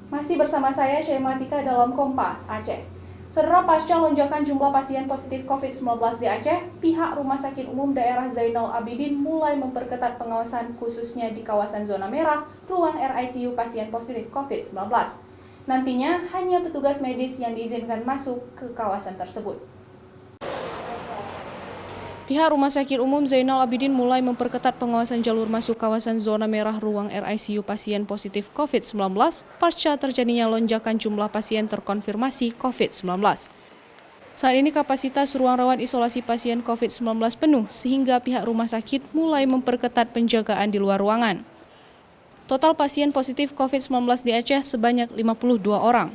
Masih bersama saya, Syematika dalam Kompas Aceh. Saudara, pasca lonjakan jumlah pasien positif COVID-19 di Aceh, pihak Rumah Sakit Umum Daerah Zainal Abidin mulai memperketat pengawasan khususnya di kawasan zona merah, ruang RICU pasien positif COVID-19. Nantinya, hanya petugas medis yang diizinkan masuk ke kawasan tersebut. Pihak Rumah Sakit Umum Zainal Abidin mulai memperketat pengawasan jalur masuk kawasan zona merah ruang RICU pasien positif COVID-19 pasca terjadinya lonjakan jumlah pasien terkonfirmasi COVID-19. Saat ini kapasitas ruang rawat isolasi pasien COVID-19 penuh sehingga pihak rumah sakit mulai memperketat penjagaan di luar ruangan. Total pasien positif COVID-19 di Aceh sebanyak 52 orang,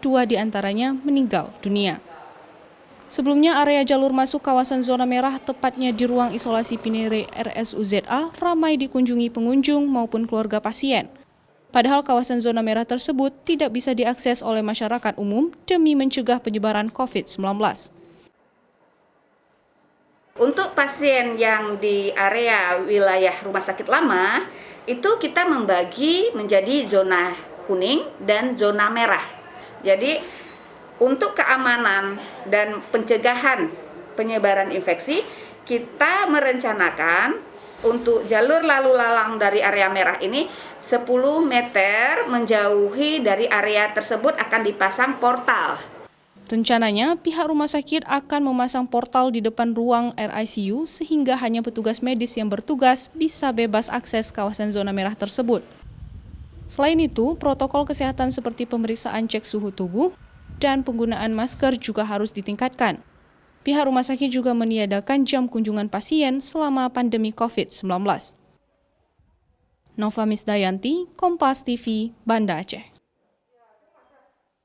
2 diantaranya meninggal dunia. Sebelumnya, area jalur masuk kawasan zona merah, tepatnya di ruang isolasi Pinere RSUZA, ramai dikunjungi pengunjung maupun keluarga pasien. Padahal kawasan zona merah tersebut tidak bisa diakses oleh masyarakat umum demi mencegah penyebaran COVID-19. Untuk pasien yang di area wilayah rumah sakit lama, itu kita membagi menjadi zona kuning dan zona merah. Jadi, untuk keamanan dan pencegahan penyebaran infeksi, kita merencanakan untuk jalur lalu lalang dari area merah ini 10 meter menjauhi dari area tersebut akan dipasang portal. Rencananya, pihak rumah sakit akan memasang portal di depan ruang RICU sehingga hanya petugas medis yang bertugas bisa bebas akses kawasan zona merah tersebut. Selain itu, protokol kesehatan seperti pemeriksaan cek suhu tubuh dan penggunaan masker juga harus ditingkatkan. Pihak rumah sakit juga meniadakan jam kunjungan pasien selama pandemi COVID-19. Nova Misdayanti, Kompas TV, Banda Aceh.